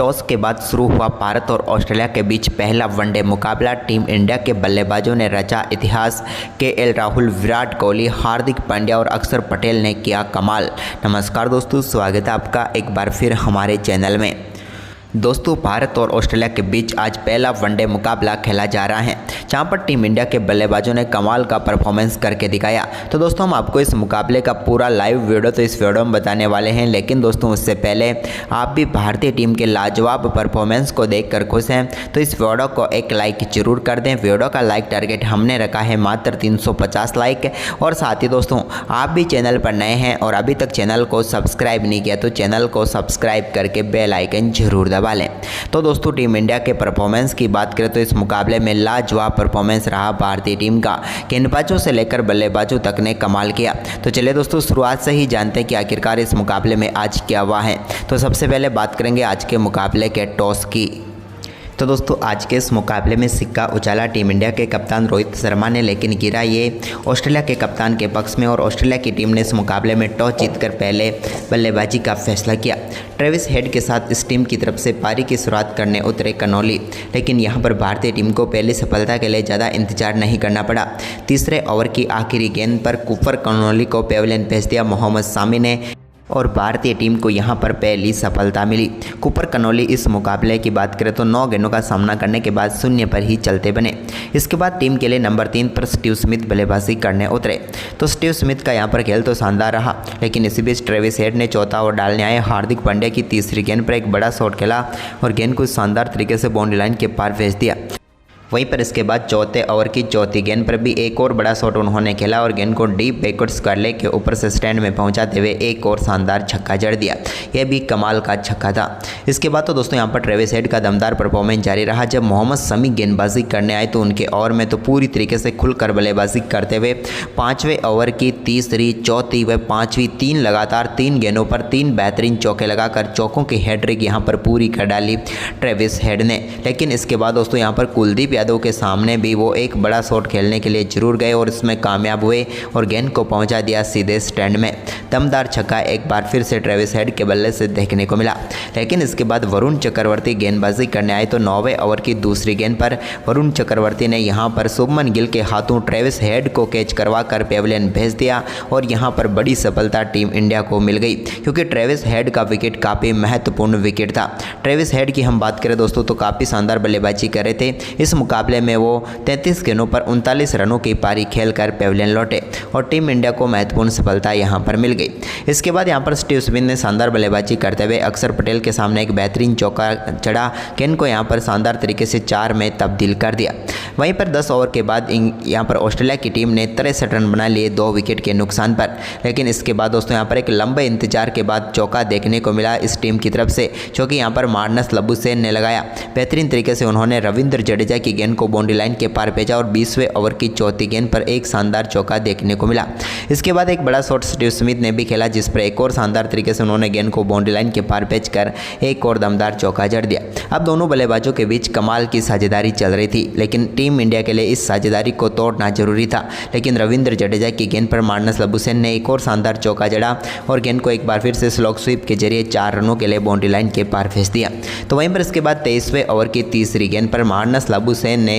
Toss के बाद शुरू हुआ भारत और ऑस्ट्रेलिया के बीच पहला वनडे मुकाबला। टीम इंडिया के बल्लेबाजों ने रचा इतिहास। केएल राहुल, विराट कोहली, हार्दिक पांड्या और अक्षर पटेल ने किया कमाल। नमस्कार दोस्तों, स्वागत है आपका एक बार फिर हमारे चैनल में। दोस्तों, भारत और ऑस्ट्रेलिया के बीच आज पहला वनडे मुकाबला खेला जा रहा है, जहां पर टीम इंडिया के बल्लेबाजों ने कमाल का परफॉर्मेंस करके दिखाया। तो दोस्तों, हम आपको इस मुकाबले का पूरा लाइव वीडियो तो इस वीडियो में बताने वाले हैं, लेकिन दोस्तों उससे पहले आप भी भारतीय टीम के लाजवाब परफॉर्मेंस को देखकर खुश हैं तो इस वीडियो को एक लाइक जरूर कर दें। वीडियो का लाइक टारगेट हमने रखा है मात्र 350 लाइक। और साथ ही दोस्तों, आप भी चैनल पर नए हैं और अभी तक चैनल को सब्सक्राइब नहीं किया तो चैनल को सब्सक्राइब करके बेल आइकन जरूर दबा लें। तो दोस्तों, टीम इंडिया के परफॉर्मेंस की बात करें तो इस मुकाबले में लाजवाब परफॉर्मेंस रहा भारतीय टीम का। गेंदबाजों से लेकर बल्लेबाजों तक ने कमाल किया। तो चलिए दोस्तों, शुरुआत से ही जानते हैं कि आखिरकार इस मुकाबले में आज क्या हुआ है। तो सबसे पहले बात करेंगे आज के मुकाबले के टॉस की। तो दोस्तों, आज के इस मुकाबले में सिक्का उछाला टीम इंडिया के कप्तान रोहित शर्मा ने, लेकिन गिरा ये ऑस्ट्रेलिया के कप्तान के पक्ष में। और ऑस्ट्रेलिया की टीम ने इस मुकाबले में टॉस जीतकर पहले बल्लेबाजी का फैसला किया। ट्रेविस हेड के साथ इस टीम की तरफ से पारी की शुरुआत करने उतरे कनौली, लेकिन यहां पर भारतीय टीम को पहली सफलता के लिए ज़्यादा इंतजार नहीं करना पड़ा। तीसरे ओवर की आखिरी गेंद पर कूपर कनौली को पेविलियन भेज दिया मोहम्मद शामी ने और भारतीय टीम को यहां पर पहली सफलता मिली। कूपर कनौली इस मुकाबले की बात करें तो 9 गेंदों का सामना करने के बाद शून्य पर ही चलते बने। इसके बाद टीम के लिए नंबर 3 पर स्टीव स्मिथ बल्लेबाजी करने उतरे। तो स्टीव स्मिथ का यहां पर खेल तो शानदार रहा, लेकिन इसी बीच ट्रेविस हेड ने चौथा ओवर डालने आए हार्दिक पांड्या की तीसरी गेंद पर एक बड़ा शॉट खेला और गेंद को शानदार तरीके से बाउंड्री लाइन के पार भेज दिया। वहीं पर इसके बाद चौथे ओवर की चौथी गेंद पर भी एक और बड़ा शॉट उन्होंने खेला और गेंद को डीप बैकवर्ड स्क्वायर लेग के ऊपर से स्टैंड में पहुंचाते हुए एक और शानदार छक्का जड़ दिया। यह भी कमाल का छक्का था। इसके बाद तो दोस्तों, यहां पर ट्रेविस हेड का दमदार परफॉर्मेंस जारी रहा। जब मोहम्मद शमी गेंदबाजी करने आए तो उनके ओवर में तो पूरी तरीके से खुलकर बल्लेबाजी करते हुए 5वें ओवर की तीसरी, चौथी व 5वीं 3 लगातार 3 गेंदों पर 3 बेहतरीन चौके लगाकर चौकों की हैट्रिक यहां पर पूरी कर डाली ट्रेविस हेड ने। लेकिन इसके बाद दोस्तों, यहां पर कुलदीप यादव के सामने भी वो एक बड़ा शॉट खेलने के लिए जरूर गए और इसमें कामयाब हुए और गेंद को पहुंचा दिया सीधे स्टैंड में। दमदार छक्का एक बार फिर से ट्रेविस हेड के बल्ले से देखने को मिला। लेकिन इसके बाद वरुण चक्रवर्ती गेंदबाजी करने आए तो 9वें ओवर की दूसरी गेंद पर वरुण चक्रवर्ती ने यहां पर शुभमन गिल के हाथों ट्रेविस हेड को कैच करवाकर पेविलियन भेज दिया और यहां पर बड़ी सफलता टीम इंडिया को मिल गई, क्योंकि ट्रेविस हेड का विकेट काफ़ी महत्वपूर्ण विकेट था। ट्रेविस हेड की हम बात करें दोस्तों तो काफ़ी शानदार बल्लेबाजी कर रहे थे। इस मुकाबले में वो 33 गेंदों पर 39 रनों की पारी खेलकर पेविलियन लौटे और टीम इंडिया को महत्वपूर्ण सफलता यहां पर मिल गई। इसके बाद यहां पर स्टीव स्मिथ ने शानदार बल्लेबाजी करते हुए अक्षर पटेल के सामने एक बेहतरीन चौका चढ़ा, गेंद को यहां पर शानदार तरीके से 4 में तब्दील कर दिया। वहीं पर 10 ओवर के बाद यहां पर ऑस्ट्रेलिया की टीम ने 63 रन बना लिए 2 विकेट के नुकसान पर। लेकिन इसके बाद दोस्तों, यहां पर एक लंबे इंतजार के बाद चौका देखने को मिला इस टीम की तरफ से, जो कि यहां पर मार्नस लबुशेन ने लगाया। बेहतरीन तरीके से उन्होंने रविंद्र जडेजा की गेंद को बाउंड्री लाइन के पार भेजा और 20वें ओवर की चौथी गेंद पर एक शानदार चौका देखने को मिला। इसके बाद एक बड़ा शॉट स्टीव स्मिथ ने भी खेला, जिस पर एक और शानदार तरीके से उन्होंने गेंद को बाउंड्री लाइन के पार भेजकर एक और दमदार चौका जड़ दिया। अब दोनों बल्लेबाजों के बीच कमाल की साझेदारी चल रही थी, लेकिन टीम इंडिया के लिए इस साझेदारी को तोड़ना जरूरी था। लेकिन रविंद्र जडेजा की गेंद पर मार्नस लबुशेन ने एक और शानदार चौका जड़ा और गेंद को एक बार फिर से स्लॉग स्वीप के जरिए 4 रनों के लिए बाउंड्री लाइन के पार भेज दिया। तो वहीं पर इसके बाद 23वें ओवर की तीसरी गेंद पर मार्नस लबुशेन ने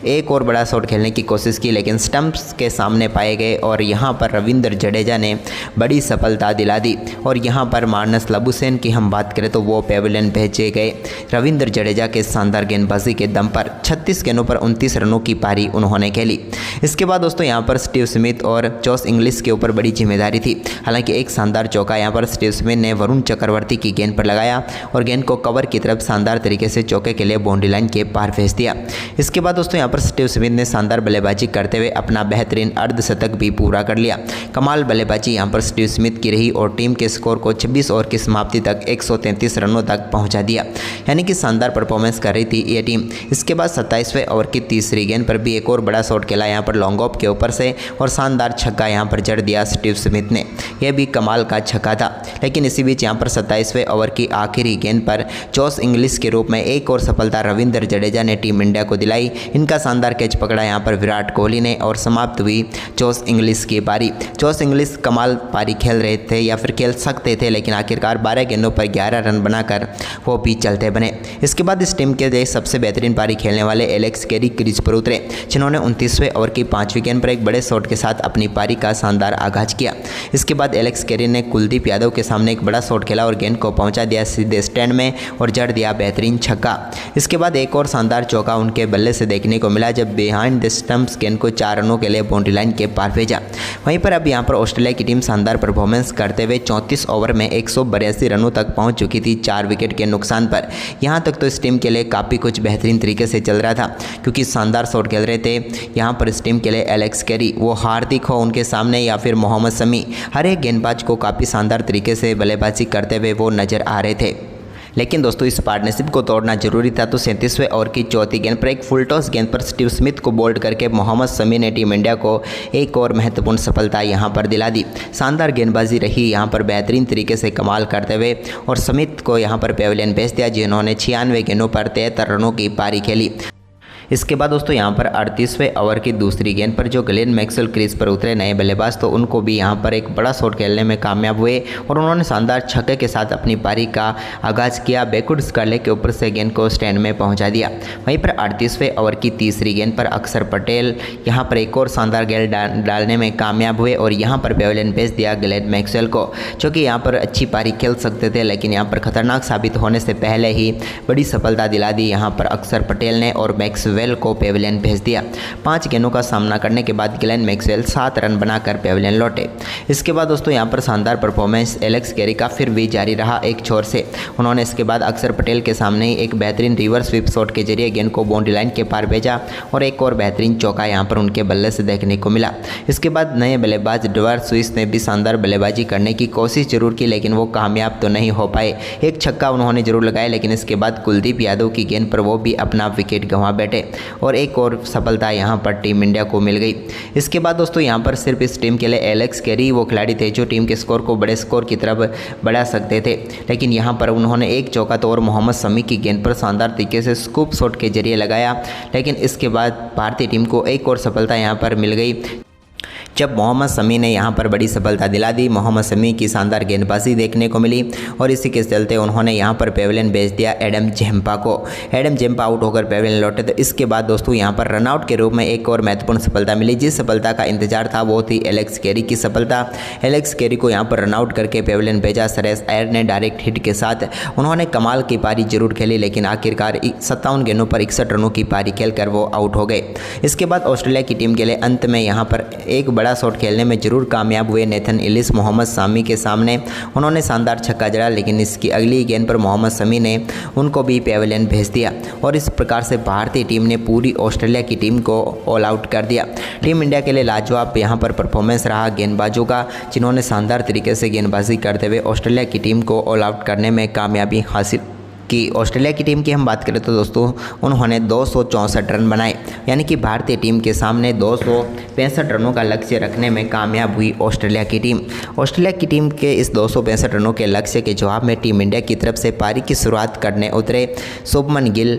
एक और बड़ा शॉट खेलने की कोशिश की, लेकिन स्टंप्स के सामने पाए गए और यहां पर रविंद्र जडेजा ने बड़ी सफलता दिला दी। और यहां पर मार्नस लबुशेन की हम बात करें तो वो पेविलियन भेजे गए। रविंद्र जडेजा के शानदार गेंदबाजी के दम पर 36 गेंदों पर 29 रनों की पारी उन्होंने खेली। इसके बाद दोस्तों, यहां पर स्टीव स्मिथ और जॉस इंग्लिश के ऊपर बड़ी जिम्मेदारी थी। हालांकि एक शानदार चौका यहां पर स्टीव स्मिथ ने वरुण चक्रवर्ती की गेंद पर लगाया और गेंद को कवर की तरफ शानदार तरीके से चौके के लिए बाउंड्री लाइन के पार भेज दिया। इसके बाद दोस्तों, यहां पर स्टीव स्मिथ ने शानदार बल्लेबाजी करते हुए अपना बेहतरीन अर्धशतक भी पूरा कर लिया। कमाल बल्लेबाजी यहां पर स्टीव स्मिथ की रही और टीम के स्कोर को 26 ओवर की समाप्ति तक 133 रनों तक पहुंचा दिया, यानी कि शानदार परफॉर्मेंस कर रही थी ये टीम। इसके बाद 27वें ओवर की तीसरी गेंद पर भी एक और बड़ा शॉट खेला यहाँ पर लॉन्ग ऑफ के ऊपर से और शानदार छक्का यहाँ पर जड़ दिया स्टीव स्मिथ ने। यह भी कमाल का छक्का था। लेकिन इसी बीच यहाँ पर 27वें ओवर की आखिरी गेंद पर जॉस इंग्लिश के रूप में एक और सफलता रविंद्र जडेजा ने टीम इंडिया को दिलाई। इनका शानदार कैच पकड़ा यहाँ पर विराट कोहली ने और समाप्त हुई जॉस इंग्लिश की पारी। जॉस इंग्लिश कमाल पारी खेल रहे थे या फिर खेल सकते थे, लेकिन आखिरकार 12 गेंदों पर 11 रन बनाकर वो भी चलते बने। इसके बाद इस टीम के लिए सबसे बेहतरीन पारी खेलने वाले एलेक्स कैरी क्रीज पर उतरे, जिन्होंने 29वें ओवर की 5वीं गेंद पर एक बड़े शॉट के साथ अपनी पारी का शानदार आगाज किया। इसके बाद एलेक्स कैरी ने कुलदीप यादव के सामने एक बड़ा शॉट खेला और गेंद को पहुंचा दिया सीधे स्टैंड में और जड़ दिया बेहतरीन छक्का। इसके बाद एक और शानदार चौका उनके बल्ले से देखने को मिला जब बिहाइंड द स्टंप्स गेंद को 4 रनों के लिए बाउंड्री लाइन के पार भेजा। वहीं पर अब यहाँ पर ऑस्ट्रेलिया की टीम शानदार परफॉर्मेंस करते हुए 34 ओवर में 182 रनों तक पहुंच चुकी थी 4 विकेट के नुकसान पर। यहाँ तक तो इस टीम के लिए काफ़ी कुछ बेहतरीन तरीके से चल रहा था, क्योंकि शानदार शॉट खेल रहे थे यहाँ पर इस टीम के लिए एलेक्स कैरी, वो हार्दिक हो उनके सामने या फिर मोहम्मद शमी, हर एक गेंदबाज को काफ़ी शानदार तरीके से बल्लेबाजी करते हुए वो नज़र आ रहे थे। लेकिन दोस्तों इस पार्टनरशिप को तोड़ना जरूरी था, तो 37वें ओवर की चौथी गेंद पर एक फुल टॉस गेंद पर स्टीव स्मिथ को बोल्ड करके मोहम्मद शमी ने टीम इंडिया को एक और महत्वपूर्ण सफलता यहां पर दिला दी। शानदार गेंदबाजी रही यहां पर बेहतरीन तरीके से कमाल करते हुए और स्मिथ को यहां पर पेविलियन भेज दिया, जिन्होंने 96 गेंदों पर 73 रनों की पारी खेली। इसके बाद दोस्तों यहाँ पर 38वें ओवर की दूसरी गेंद पर जो ग्लेन मैक्सवेल क्रीज पर उतरे नए बल्लेबाज, तो उनको भी यहाँ पर एक बड़ा शॉट खेलने में कामयाब हुए और उन्होंने शानदार छक्के के साथ अपनी पारी का आगाज़ किया। बैकवर्ड स्कर्ले के ऊपर से गेंद को स्टैंड में पहुँचा दिया। वहीं पर 38वें ओवर की तीसरी गेंद पर अक्षर पटेल यहाँ पर एक और शानदार गेंद डालने में कामयाब हुए और यहाँ पर पेविलियन भेज दिया ग्लेन मैक्सवेल को, जो कि यहाँ पर अच्छी पारी खेल सकते थे, लेकिन यहाँ पर खतरनाक साबित होने से पहले ही बड़ी सफलता दिला दी यहाँ पर अक्षर पटेल ने और मैक्सवेल को पेविलियन भेज दिया। 5 गेंदों का सामना करने के बाद ग्लेन मैक्सवेल 7 रन बनाकर पेविलियन लौटे। इसके बाद दोस्तों यहाँ पर शानदार परफॉर्मेंस एलेक्स कैरी का फिर भी जारी रहा एक छोर से। उन्होंने इसके बाद अक्षर पटेल के सामने एक बेहतरीन रिवर्स स्वीप शॉट के जरिए गेंद को बाउंड्री लाइन के पार भेजा और एक और बेहतरीन चौका यहाँ पर उनके बल्ले से देखने को मिला। इसके बाद नए बल्लेबाज डुआर्ट स्विस ने भी शानदार बल्लेबाजी करने की कोशिश जरूर की, लेकिन वो कामयाब तो नहीं हो पाए। एक छक्का उन्होंने जरूर लगाया, लेकिन इसके बाद कुलदीप यादव की गेंद पर वो भी अपना विकेट गंवा बैठे और एक और सफलता यहाँ पर टीम इंडिया को मिल गई। इसके बाद दोस्तों यहाँ पर सिर्फ इस टीम के लिए एलेक्स कैरी वो खिलाड़ी थे जो टीम के स्कोर को बड़े स्कोर की तरफ बढ़ा सकते थे, लेकिन यहाँ पर उन्होंने एक चौका तो और मोहम्मद शमी की गेंद पर शानदार तरीके से स्कूप शॉट के जरिए लगाया। लेकिन इसके बाद भारतीय टीम को एक और सफलता यहाँ पर मिल गई जब मोहम्मद शमी ने यहां पर बड़ी सफलता दिला दी। मोहम्मद शमी की शानदार गेंदबाजी देखने को मिली और इसी के चलते उन्होंने यहां पर पेविलियन भेज दिया एडम जेम्पा को। एडम जेम्पा आउट होकर पेविलियन लौटे। तो इसके बाद दोस्तों यहां पर रनआउट के रूप में एक और महत्वपूर्ण सफलता मिली। जिस सफलता का इंतजार था वो थी एलेक्स कैरी की सफलता। एलेक्स कैरी को यहाँ पर रनआउट करके पेविलियन भेजा। सुरेश अय्यर ने डायरेक्ट हिट के साथ उन्होंने कमाल की पारी जरूर खेली, लेकिन आखिरकार 57 गेंदों पर 61 रनों की पारी खेलकर वो आउट हो गए। इसके बाद ऑस्ट्रेलिया की टीम के लिए अंत में यहाँ पर एक बड़ा शॉट खेलने में जरूर कामयाब हुए नेथन इलिस मोहम्मद शमी के सामने। उन्होंने शानदार छक्का जड़ा, लेकिन इसकी अगली गेंद पर मोहम्मद शमी ने उनको भी पेविलियन भेज दिया और इस प्रकार से भारतीय टीम ने पूरी ऑस्ट्रेलिया की टीम को ऑल आउट कर दिया। टीम इंडिया के लिए लाजवाब यहाँ पर परफॉर्मेंस रहा गेंदबाजों का, जिन्होंने शानदार तरीके से गेंदबाजी करते हुए ऑस्ट्रेलिया की टीम को ऑल आउट करने में कामयाबी हासिल कि ऑस्ट्रेलिया की टीम की हम बात करें तो दोस्तों उन्होंने 264 रन बनाए, यानी कि भारतीय टीम के सामने 265 रनों का लक्ष्य रखने में कामयाब हुई ऑस्ट्रेलिया की टीम। ऑस्ट्रेलिया की टीम के इस 265 रनों के लक्ष्य के जवाब में टीम इंडिया की तरफ से पारी की शुरुआत करने उतरे शुभमन गिल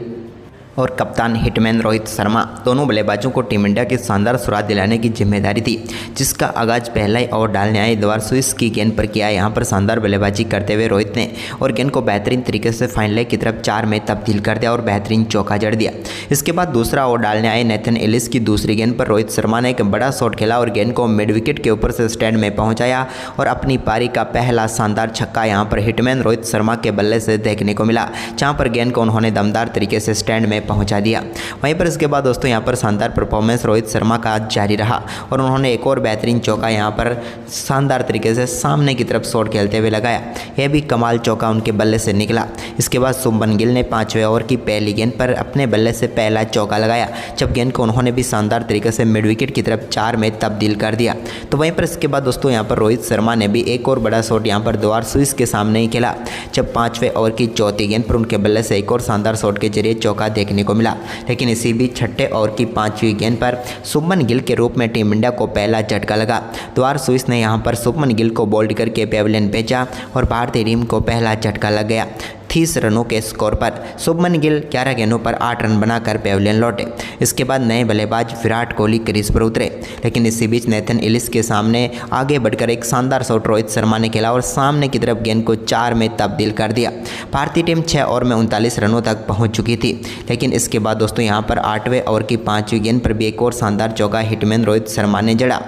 और कप्तान हिटमैन रोहित शर्मा। दोनों बल्लेबाजों को टीम इंडिया की शानदार शुरुआत दिलाने की जिम्मेदारी थी, जिसका आगाज पहला ही ओवर डालने आए डुआर्ट स्विस की गेंद पर किया। यहाँ पर शानदार बल्लेबाजी करते हुए रोहित ने और गेंद को बेहतरीन तरीके से फाइनल की तरफ 4 में तब्दील कर दिया और बेहतरीन चौका जड़ दिया। इसके बाद दूसरा ओवर डालने आए नेथन इलिस की दूसरी गेंद पर रोहित शर्मा ने एक बड़ा शॉट खेला और गेंद को मिड विकेट के ऊपर से स्टैंड में पहुँचाया और अपनी पारी का पहला शानदार छक्का यहाँ पर हिटमैन रोहित शर्मा के बल्ले से देखने को मिला, जहाँ पर गेंद को उन्होंने दमदार तरीके से स्टैंड में पहुँचा दिया। वहीं पर इसके बाद दोस्तों यहाँ पर शानदार परफॉर्मेंस रोहित शर्मा का जारी रहा और उन्होंने एक और बेहतरीन चौका यहाँ पर शानदार तरीके से सामने की तरफ शॉट खेलते हुए लगाया। यह भी कमाल चौका उनके बल्ले से निकला। इसके बाद शुभमन गिल ने 5वें ओवर की पहली गेंद पर अपने बल्ले से पहला चौका लगाया, जब गेंद को उन्होंने भी शानदार तरीके से मिड विकेट की तरफ 4 में तब्दील कर दिया। तो वहीं पर इसके बाद दोस्तों यहाँ पर रोहित शर्मा ने भी एक और बड़ा शॉट यहाँ पर डुआर्ट स्विस के सामने ही खेला, जब 5वें ओवर की चौथी गेंद पर उनके बल्ले से एक और शानदार शॉट के जरिए चौका देखने देखने को मिला। लेकिन इसी बीच छठे ओवर की 5वीं गेंद पर शुभमन गिल के रूप में टीम इंडिया को पहला झटका लगा। द्वार स्विस ने यहां पर शुभमन गिल को बोल्ड करके पेविलियन भेजा और भारतीय टीम को पहला झटका लग गया। 30 रनों के स्कोर पर शुभमन गिल 11 गेंदों पर 8 रन बनाकर पेविलियन लौटे। इसके बाद नए बल्लेबाज विराट कोहली क्रीज पर उतरे, लेकिन इसी बीच नेथन इलिस के सामने आगे बढ़कर एक शानदार शॉट रोहित शर्मा ने खेला और सामने की तरफ गेंद को 4 में तब्दील कर दिया। भारतीय टीम 6 ओवर में 39 रनों तक पहुंच चुकी थी। लेकिन इसके बाद दोस्तों यहां पर 8वें ओवर की 5वीं गेंद पर भी एक और शानदार चौका हिटमैन रोहित शर्मा ने जड़ा।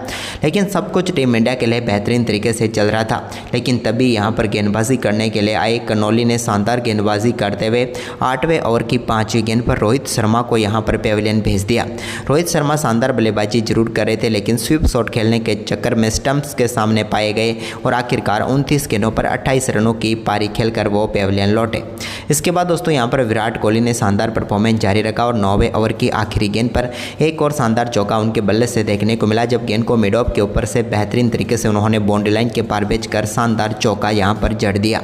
लेकिन सब कुछ टीम इंडिया के लिए बेहतरीन तरीके से चल रहा था। लेकिन तभी यहां पर गेंदबाजी करने के लिए आए कनौली ने शानदार गेंदबाजी करते हुए 8वें ओवर की 5वीं गेंद पर रोहित शर्मा को यहां पर पेविलियन भेज दिया। रोहित शर्मा शानदार बल्लेबाजी जरूर कर रहे थे, लेकिन स्वीप शॉट खेलने के चक्कर में स्टंप्स के सामने पाए गए और आखिरकार 29 गेंदों पर 28 रनों की पारी खेलकर वो पेविलियन लौटे। इसके बाद दोस्तों यहां पर विराट कोहली ने शानदार परफॉर्मेंस जारी रखा और 9वें ओवर की आखिरी गेंद पर एक और शानदार चौका उनके बल्ले से देखने को मिला, जब गेंद को मिड ऑफ के ऊपर से बेहतरीन तरीके से उन्होंने बाउंड्री लाइन के पार भेजकर शानदार चौका यहां पर जड़ दिया।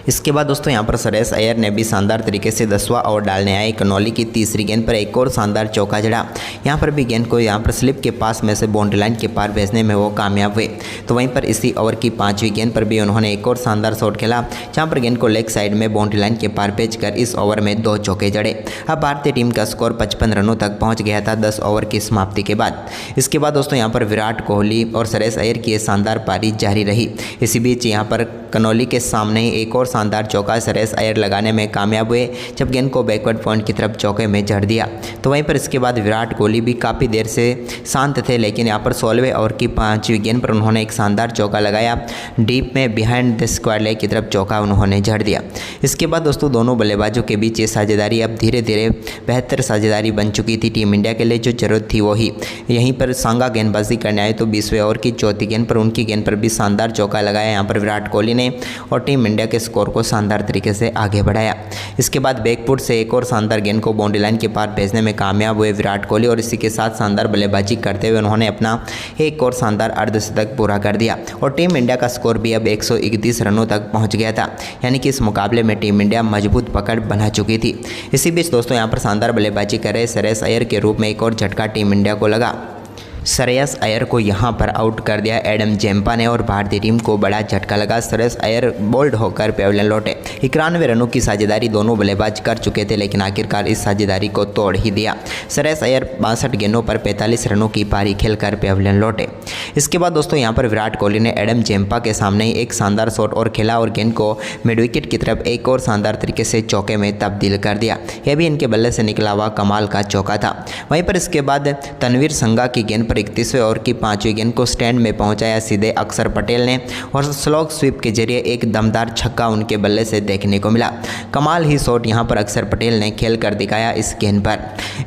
इसके बाद दोस्तों यहां पर श्रेयस अय्यर ने भी शानदार तरीके से 10वां ओवर डालने आए। कनौली की तीसरी गेंद पर एक और शानदार चौका जड़ा। यहां पर भी गेंद को यहां पर स्लिप के पास में से बाउंड्री लाइन के पार भेजने में वो कामयाब हुए। तो वहीं पर इसी ओवर की 5वीं गेंद पर भी उन्होंने एक और शानदार शॉट खेला, जहां पर गेंद को लेग साइड में बाउंड्री लाइन के पार भेजकर इस ओवर में 2 चौके जड़े। अब भारतीय टीम का स्कोर 55 रनों तक पहुँच गया था 10 ओवर की समाप्ति के बाद। इसके बाद दोस्तों यहाँ पर विराट कोहली और श्रेयस अय्यर की शानदार पारी जारी रही। इसी बीच यहाँ पर कनौली के सामने ही एक और शानदार चौका श्रेयस अय्यर लगाने में कामयाब हुए, जब गेंद को बैकवर्ड पॉइंट की तरफ चौके में जड़ दिया। तो वहीं पर इसके बाद विराट कोहली भी काफ़ी देर से शांत थे, लेकिन यहाँ पर 16वें ओवर की 5वीं गेंद पर उन्होंने एक शानदार चौका लगाया। डीप में बिहाइंड द स्क्वायर लेग की तरफ चौका उन्होंने जड़ दिया। इसके बाद दोस्तों दोनों बल्लेबाजों के बीच ये साझेदारी अब धीरे धीरे बेहतर साझेदारी बन चुकी थी। टीम इंडिया के लिए जो जरूरत थी वही यहीं पर सांगा गेंदबाजी करने आए, तो 20वें ओवर की 4थी गेंद पर उनकी गेंद पर भी शानदार चौका लगाया यहाँ पर विराट कोहली ने और टीम इंडिया के स्कोर को शानदार तरीके से आगे बढ़ाया। इसके बाद बैकफुट से एक और शानदार गेंद को बाउंड्री लाइन के पार भेजने में कामयाब हुए विराट कोहली और इसी के साथ शानदार बल्लेबाजी करते हुए उन्होंने अपना एक और शानदार अर्धशतक पूरा कर दिया और टीम इंडिया का स्कोर भी अब 131 रनों तक पहुंच गया था। यानी कि इस मुकाबले में टीम इंडिया मजबूत पकड़ बना चुकी थी। इसी बीच दोस्तों यहाँ पर शानदार बल्लेबाजी कर रहे श्रेयस अय्यर के रूप में एक और झटका टीम इंडिया को लगा। श्रेयस अय्यर को यहां पर आउट कर दिया एडम जेम्पा ने और भारतीय टीम को बड़ा झटका लगा। श्रेयस अय्यर बोल्ड होकर पेविलियन लौटे। 91 रनों की साझेदारी दोनों बल्लेबाज कर चुके थे, लेकिन आखिरकार इस साझेदारी को तोड़ ही दिया। श्रेयस अय्यर 62 गेंदों पर 45 रनों की पारी खेलकर पेविलियन लौटे। इसके बाद दोस्तों यहां पर विराट कोहली ने एडम जेम्पा के सामने ही एक शानदार शॉट और खेला और गेंद को मिड विकेट की तरफ एक और शानदार तरीके से चौके में तब्दील कर दिया। यह भी इनके बल्ले से निकला हुआ कमाल का चौका था। वहीं पर इसके बाद तनवीर संगा की गेंद पर 31वें ओवर की 5वीं गेंद को स्टैंड में पहुंचाया सीधे अक्षर पटेल ने और स्लॉग स्वीप के जरिए एक दमदार छक्का उनके बल्ले से देखने को मिला। कमाल ही शॉट यहां पर अक्षर पटेल ने खेल कर दिखाया इस गेंद पर।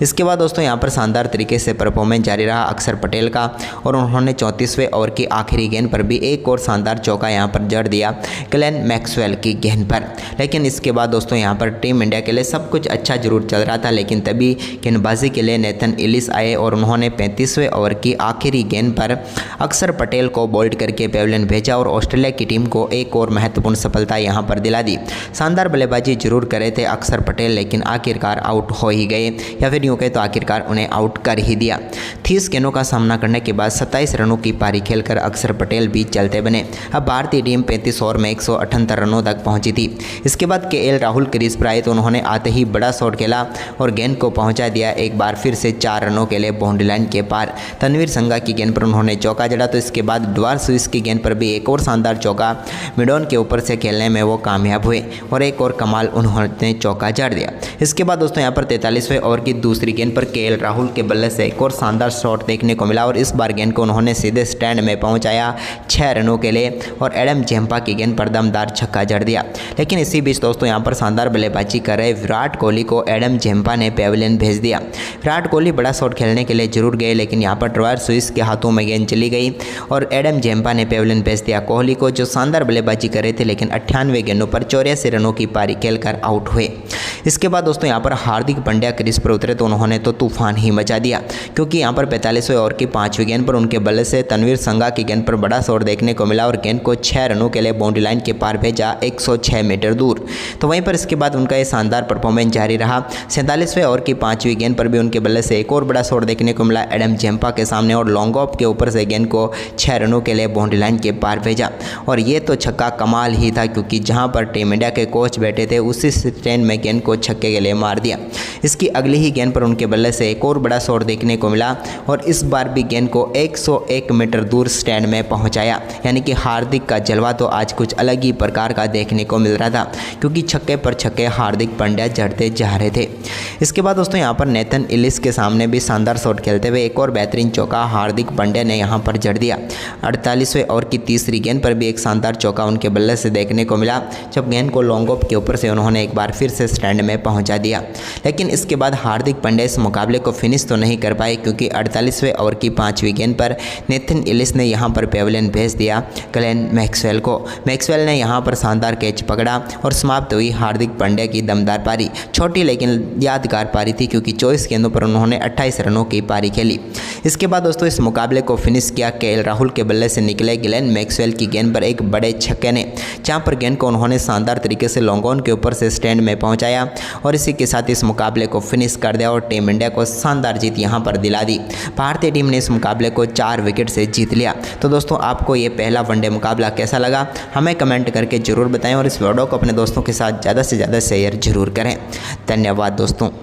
इसके बाद दोस्तों यहां पर शानदार तरीके से परफॉर्मेंस जारी रहा अक्षर पटेल का और उन्होंने 34वें ओवर की आखिरी गेंद पर भी एक और शानदार चौका यहां पर जड़ दिया ग्लेन मैक्सवेल की गेंद पर। लेकिन इसके बाद दोस्तों यहां पर टीम इंडिया के लिए सब कुछ अच्छा जरूर चल रहा था, लेकिन तभी गेंदबाजी के लिए नेथन इलिस आए और उन्होंने 35वें ओवर की आखिरी गेंद पर अक्षर पटेल को बोल्ड करके पेविलियन भेजा और ऑस्ट्रेलिया की टीम को एक और महत्वपूर्ण सफलता यहां पर दिला दी। शानदार बल्लेबाजी जरूर करे थे अक्षर पटेल, लेकिन आखिरकार आउट हो ही गए, या फिर यूँ कहे तो आखिरकार उन्हें आउट कर ही दिया। 30 गेंदों का सामना करने के बाद 27 रनों की पारी खेलकर अक्षर पटेल भी चलते बने। अब भारतीय टीम 35 ओवर में 178 रनों तक पहुंची थी। इसके बाद केएल राहुल क्रीज पर आए तो उन्होंने आते ही बड़ा शॉट खेला और गेंद को पहुंचा दिया एक बार फिर से 4 रनों के लिए बाउंड्री लाइन के पार। तनवीर संगा की गेंद पर उन्होंने चौका जड़ा, तो इसके बाद द्वार स्विस की गेंद पर भी एक और शानदार चौका मिडॉन के ऊपर से खेलने में वो कामयाब हुए और एक और कमाल उन्होंने चौका जड़ दिया। इसके बाद दोस्तों यहाँ पर 43वें ओवर की दूसरी गेंद पर केएल राहुल के बल्ले से एक और शानदार शॉट देखने को मिला और इस बार गेंद को उन्होंने सीधे स्टैंड में पहुंचाया 6 रनों के लिए और एडम जेम्पा की गेंद पर दमदार छक्का जड़ दिया। लेकिन इसी बीच दोस्तों यहाँ पर शानदार बल्लेबाजी कर रहे विराट कोहली को एडम जेम्पा ने पेविलियन भेज दिया। विराट कोहली बड़ा शॉट खेलने के लिए जरूर गए, लेकिन यहाँ पर ट्रेवर स्विस के हाथों में गेंद चली गई और एडम जेम्पा ने पेविलियन भेज दिया कोहली को, जो शानदार बल्लेबाजी कर रहे थे, लेकिन 98 गेंदों पर 84 रनों की पारी खेलकर आउट हुए। इसके बाद दोस्तों यहाँ पर हार्दिक पांड्या क्रीज पर उतरे तो उन्होंने तो तूफान ही मचा दिया, क्योंकि यहाँ पर 45वें ओवर की 5वीं गेंद पर उनके बल्ले से तनवीर संगा की गेंद पर बड़ा शॉट देखने को मिला और गेंद को 6 रनों के लिए बाउंड्री लाइन के पार भेजा 106 मीटर दूर। तो वहीं पर इसके बाद उनका ये शानदार परफॉर्मेंस जारी रहा। 47वें ओवर की 5वीं गेंद पर भी उनके बल्ले से एक और बड़ा शॉट देखने को मिला एडम जेम्पा के सामने और लॉन्ग ऑफ के ऊपर से गेंद को 6 रनों के लिए बाउंड्री लाइन के पार भेजा। और ये तो छक्का कमाल ही था, क्योंकि जहां पर टीम इंडिया के कोच बैठे थे उसी स्टैंड में गेंद को छक्के के लिए मार दिया। इसकी अगली ही गेंद पर उनके बल्ले से एक और बड़ा शॉट देखने को मिला और इस बार भी गेंद को 101 मीटर दूर स्टैंड में पहुंचाया। यानी कि हार्दिक का जलवा तो आज कुछ अलग ही प्रकार का देखने को मिल रहा था, क्योंकि छक्के पर छक्के हार्दिक पांड्या जड़ते जा रहे थे। इसके बाद दोस्तों यहाँ पर नेथन इलिस के सामने भी शानदार शॉट खेलते हुए एक और बेहतरीन चौका हार्दिक पांड्या ने यहाँ पर जड़ दिया। 48वें ओवर की 3री गेंद पर भी एक शानदार चौका उनके बल्ले से देखने को मिला, जब गेंद को लॉन्ग ऑफ के ऊपर से उन्होंने एक बार फिर से स्टैंड में पहुंचा दिया। लेकिन इसके बाद हार्दिक पांड्या इस मुकाबले को फिनिश तो नहीं कर पाए, क्योंकि 48वें ओवर की 5वीं गेंद पर नेथन इलिस ने यहां पर पेविलियन भेज दिया ग्लेन मैक्सवेल को। मैक्सवेल ने यहां पर शानदार कैच पकड़ा और समाप्त हुई हार्दिक पांड्या की दमदार पारी। छोटी लेकिन यादगार पारी थी, क्योंकि 24 गेंदों पर उन्होंने 28 रनों की पारी खेली। इसके बाद दोस्तों इस मुकाबले को फिनिश किया केएल राहुल के बल्ले से निकले ग्लेन मैक्सवेल की गेंद पर एक बड़े छक्के ने, जहां पर गेंद को उन्होंने शानदार तरीके से लॉन्ग ऑन के ऊपर से स्टैंड में पहुंचाया और इसी के साथ इस मुकाबले को फिनिश कर दिया और टीम इंडिया को शानदार जीत यहां पर दिला दी। भारतीय टीम ने इस मुकाबले को 4 विकेट से जीत लिया। तो दोस्तों आपको ये पहला वनडे मुकाबला कैसा लगा हमें कमेंट करके जरूर बताएं और इस वीडियो को अपने दोस्तों के साथ ज़्यादा से ज़्यादा शेयर जरूर करें। धन्यवाद दोस्तों।